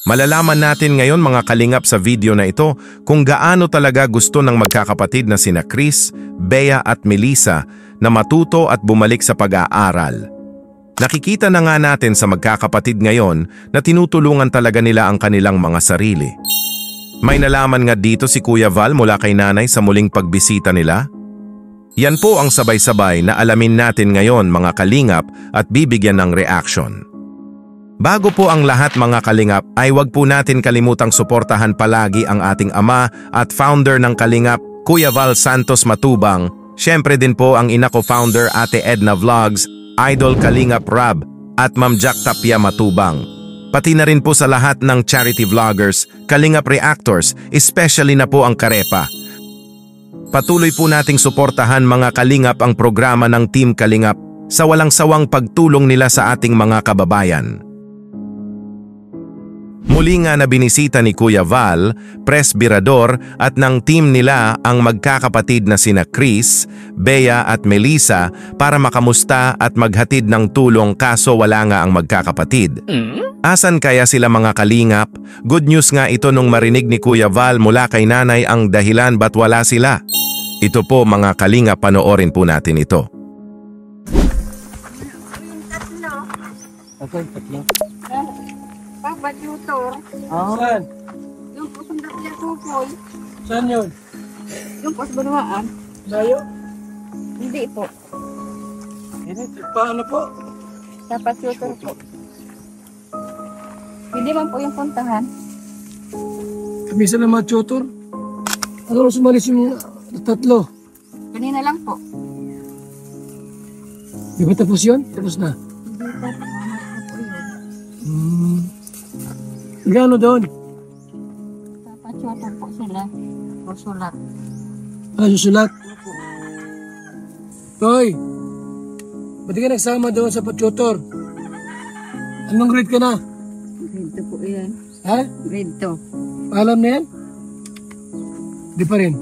Malalaman natin ngayon mga kalingap sa video na ito kung gaano talaga gusto ng magkakapatid na sina Chris, Bea at Melissa na matuto at bumalik sa pag-aaral. Nakikita na nga natin sa magkakapatid ngayon na tinutulungan talaga nila ang kanilang mga sarili. May nalaman nga dito si Kuya Val mula kay nanay sa muling pagbisita nila. Yan po ang sabay-sabay na alamin natin ngayon mga kalingap at bibigyan ng reaction. Bago po ang lahat mga kalingap ay huwag po natin kalimutang suportahan palagi ang ating ama at founder ng Kalingap, Kuya Val Santos Matubang. Siyempre din po ang ina ko founder Ate Edna Vlogs, Idol Kalingap Rab at Ma'am Jack Tapia Matubang. Pati na rin po sa lahat ng charity vloggers, Kalingap Reactors, especially na po ang Karepa. Patuloy po nating suportahan mga kalingap ang programa ng Team Kalingap sa walang sawang pagtulong nila sa ating mga kababayan. Muli nga na binisita ni Kuya Val, Press Birador at ng team nila ang magkakapatid na sina Chris, Bea at Melissa para makamusta at maghatid ng tulong kaso wala nga ang magkakapatid. Asan kaya sila mga kalingap? Good news nga ito nung marinig ni Kuya Val mula kay nanay ang dahilan ba't wala sila. Ito po mga kalingap, panoorin po natin ito. Okay, tatlo. Pagbatyutor. Saan? Yung po sundak niya tupoy. Saan yun? Yung po sa Banwaan. Layo? Hindi po. Paano po? Sa patyutor po. Hindi man po yung puntahan. Kamisa na mga tutor? Ano sumalis yung tatlo? Kanina lang po. Di ba tapos yun? Tapos na? Hindi po. Ano po yun? Gano doon? Sa patyutor po sila. Susulat. Susulat? Toy! Ba't ka nagsama doon sa patyutor? Anong grade ka na? Grade 2 po yan. Ha? Grade 2. Alam na yan? Di pa rin.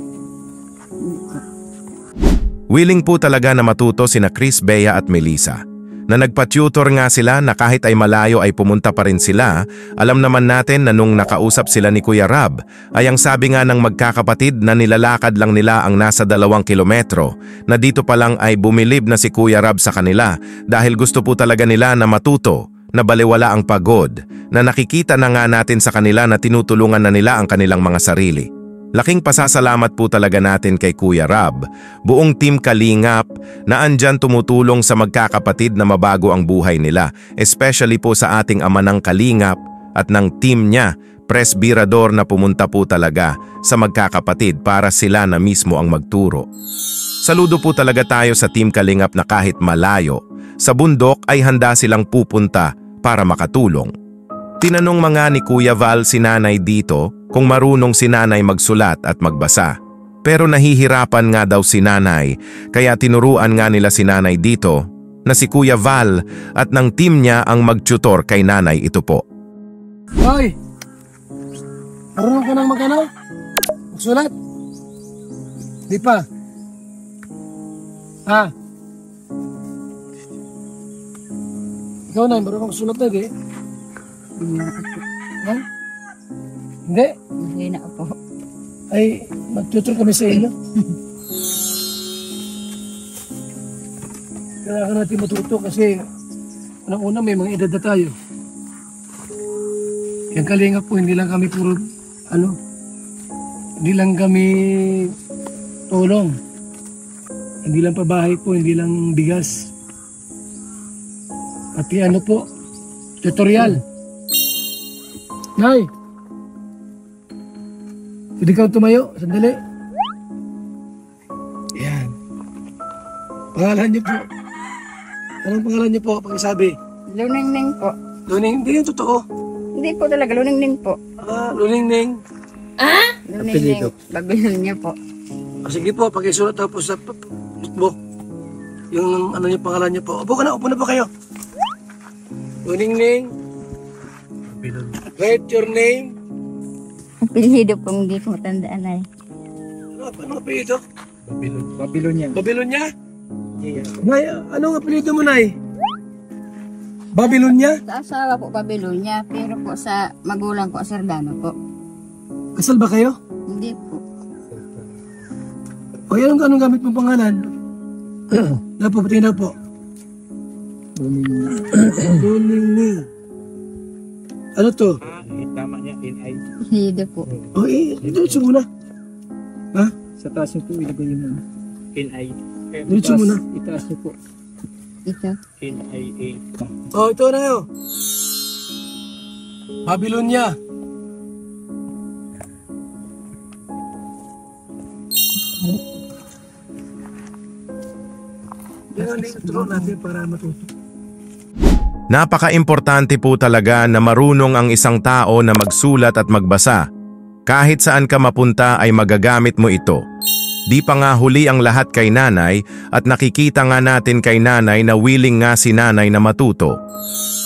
Willing po talaga na matuto sina Chris, Bea at Melissa. Na nagpa-tutor nga sila na kahit ay malayo ay pumunta pa rin sila. Alam naman natin na nung nakausap sila ni Kuya Rab, ay ang sabi nga ng magkakapatid na nilalakad lang nila ang nasa 2 kilometro, na dito pa lang ay bumilib na si Kuya Rab sa kanila dahil gusto po talaga nila na matuto, na baliwala ang pagod, na nakikita na nga natin sa kanila na tinutulungan na nila ang kanilang mga sarili. Laking pasasalamat po talaga natin kay Kuya Rab, buong Team Kalingap na andyan tumutulong sa magkakapatid na mabago ang buhay nila, especially po sa ating ama ng Kalingap at ng team niya, Press Birador, na pumunta po talaga sa magkakapatid para sila na mismo ang magturo. Saludo po talaga tayo sa Team Kalingap na kahit malayo, sa bundok ay handa silang pupunta para makatulong. Tinanong mga ni Kuya Val si nanay dito kung marunong si nanay magsulat at magbasa. Pero nahihirapan nga daw si nanay, kaya tinuruan nga nila si nanay dito na si Kuya Val at ng team niya ang mag-tutor kay nanay. Ito po. Hoy! Marunong ka nang magano? Magsulat? Di pa? Ha? Ikaw na, marunong magsulat na, di? Ha? Hindi? Hindi na po. Ay, mag-tutor kami sa inyo. Kailangan natin matuto kasi unang-una may mga edad na tayo. Yung Kalingap po, hindi lang kami puro, hindi lang kami tulong. Hindi lang pabahay po, hindi lang bigas. Pati po, tutorial. Nay! Pwede ka tumayo, sandali. Yan. Pangalan niyo po. Anong pangalan niyo po? Pakisabi. Luningning po. Luning, hindi yung totoo. Hindi po talaga, Luningning po. Luningning. Luningning. Babilon niya po. Sige po, pakisulat tapos sa notebook. Yung ano niyo, pangalan niyo po. Upo ka na, upo na po kayo. Luningning. Write your name. Apelyido po, hindi ko matandaan ay. Ano apelyido? Babilonia. Babilonia? Yeah. Nay, anong apelyido mo, Nay? Babylonia? Sa asawa po, Babylonia. Pero po sa magulang ko, Sardano po. Kasal ba kayo? Hindi po. O yan, anong gamit mong pangalan? Na po, pati na po. Luningning. Ano to? Tama niya, NI. Hido po. O diretso muna. Ha? Sa taas niyo po, ilagay niyo muna. NI. Diretso muna. Itaas niyo po. Ito. NIA. O, ito na yun. Babylonia. Yan ang intro natin para matuto. Napaka-importante po talaga na marunong ang isang tao na magsulat at magbasa. Kahit saan ka mapunta ay magagamit mo ito. Di pa nga huli ang lahat kay nanay at nakikita nga natin kay nanay na willing nga si nanay na matuto.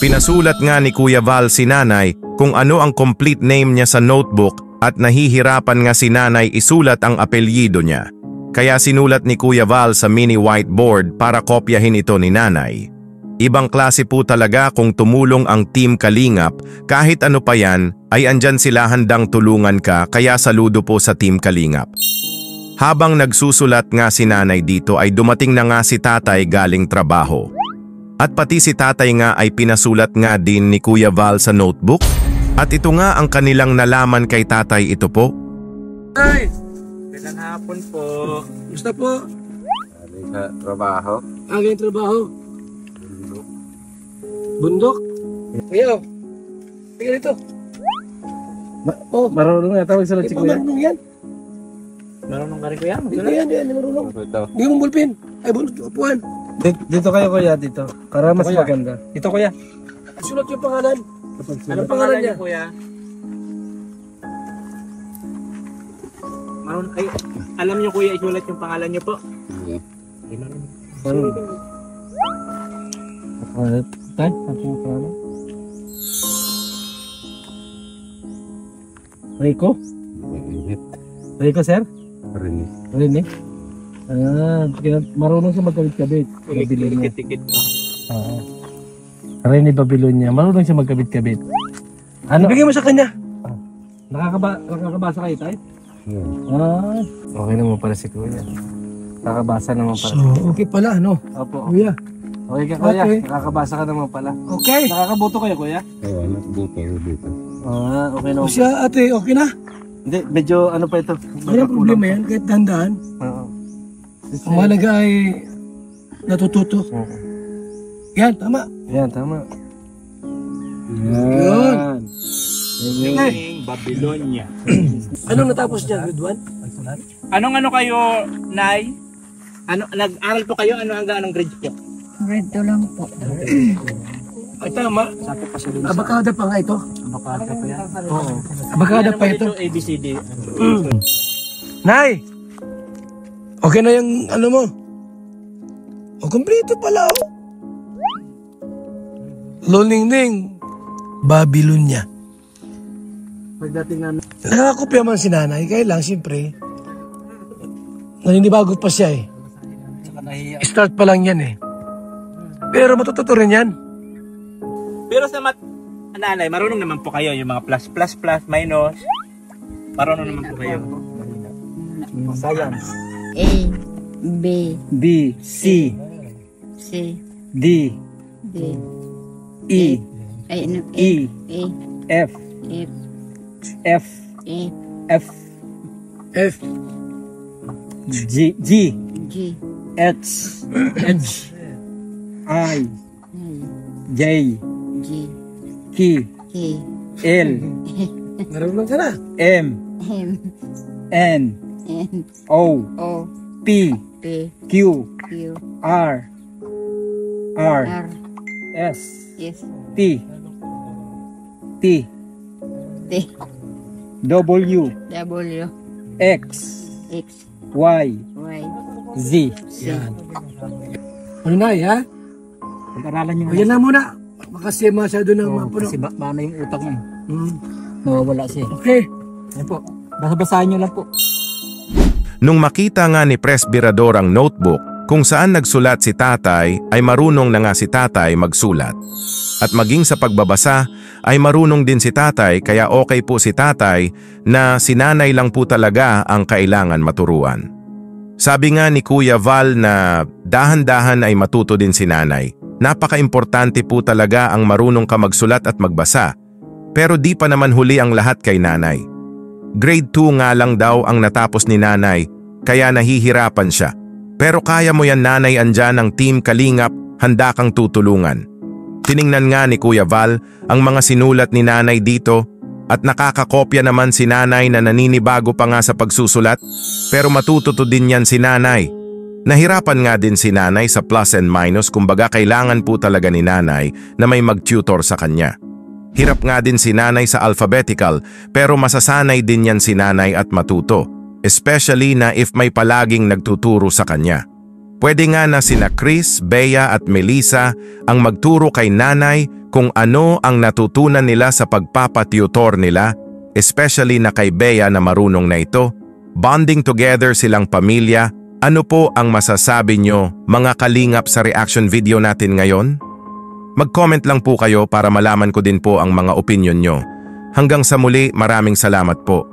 Pinasulat nga ni Kuya Val si nanay kung ano ang complete name niya sa notebook at nahihirapan nga si nanay isulat ang apelyido niya. Kaya sinulat ni Kuya Val sa mini whiteboard para kopyahin ito ni nanay. Ibang klase po talaga kung tumulong ang Team Kalingap, kahit ano pa yan ay andyan sila handang tulungan ka, kaya saludo po sa Team Kalingap. Habang nagsusulat nga si nanay dito ay dumating na nga si tatay galing trabaho. At pati si tatay nga ay pinasulat nga din ni Kuya Val sa notebook. At ito nga ang kanilang nalaman kay tatay, ito po. Ay! Magandang hapon po. Gusto po? Sa trabaho. Agay trabaho. Bundok? Kuya, tingnan ito. Marunong na tawag sa Di ba marunong yan? Marunong ka rin kuya? Hindi yan, hindi marunong. Ito. Hindi mo bulpin. Ay, upuan. Dito kayo kuya, dito. Para mas maganda. Dito kuya. Sulat yung pangalan. Anong pangalan niya kuya? Marunong kayo. Alam niyo kuya, isulat yung pangalan niyo po. Tay, ako pangalan. Rico? Rico sir? Rini. Rini? Marunong siya magkabit-kabit. Babylonia. Oo. Rini Babylonia. Marunong siya magkabit-kabit. Ano? Bigyan mo sa kanya. Nakakabasa kayo tayo? Okay naman pala si Kuya. Nakakabasa naman pala. So, okay pala, no? Opo. Kuya. Okay ka Kuya. Okay. Nakakabasa ka naman pala. Okay. Nakakaboto kayo Kuya? Oo, nakbuto dito. Okay O naman. siya, ate, okay na? Hindi, medyo ano pa ito. Walang problema yan, kahit dandaan. Oo. Ang mahalaga ay natututo. Yan, tama. Yan, tama. Yun. Babylonia. Anong natapos niya, grade 1? Anong ano kayo, Nay? Ano, nag-aral po kayo? Anong grade po? Grade 2 lang po. Ay, tama. Abakada pa nga ito. Abakada pa yan? Oo. Abakada pa ito. ABCD. Nay! Okay na yung ano mo? O, kompleto pala, oh. Loningning, Babylonia. Pagdating namin. Nakakopya man si nanay, kaya lang, siyempre, naninibago pa siya eh. Start pa lang yan eh. Pero matututo rin yan. Pero sa nanay, marunong naman po kayo yung mga plus, minus. Marunong naman po kayo. Science. A, B, B, C, C, D, D, E, ay, ano, E, A, F, F, F, A, F, F, G, G, H, I, J, G, K, K, L, marunong ka na. M, M, N, N, O, O, P, P, Q, Q, R, R, R, S, S, T, T, T, W, W, X, X, Y, Y, Z. Z. Ano na ha? Pag-aralan nyo O, yan lang muna. Kasi masyado ng mapuno. kasi baka yung utak mo. Hmm. Nawawala siya. Okay. Yan po. Basa-basahin nyo lang po. Nung makita nga ni Presbyrador ang notebook kung saan nagsulat si tatay, ay marunong na nga si tatay magsulat. At maging sa pagbabasa ay marunong din si tatay kaya okay po si tatay na si nanay lang po talaga ang kailangan maturuan. Sabi nga ni Kuya Val na dahan-dahan ay matuto din si nanay. Napaka-importante po talaga ang marunong ka magsulat at magbasa. Pero di pa naman huli ang lahat kay nanay. Grade 2 nga lang daw ang natapos ni nanay kaya nahihirapan siya. Pero kaya mo yan nanay, andyan ang Team Kalingap, handa kang tutulungan. Tiningnan nga ni Kuya Val ang mga sinulat ni nanay dito at nakakakopya naman si nanay na naninibago pa nga sa pagsusulat pero matututo din yan si nanay. Nahirapan nga din si nanay sa plus and minus, kumbaga kailangan po talaga ni nanay na may mag-tutor sa kanya. Hirap nga din si nanay sa alphabetical pero masasanay din yan si nanay at matuto, especially na if may palaging nagtuturo sa kanya. Pwede nga na sina Chris, Bea at Melissa ang magturo kay nanay kung ano ang natutunan nila sa pagpapatutor nila, especially na kay Bea na marunong na ito. Bonding together silang pamilya. Ano po ang masasabi nyo mga kalingap sa reaction video natin ngayon? Mag-comment lang po kayo para malaman ko din po ang mga opinion nyo. Hanggang sa muli, maraming salamat po.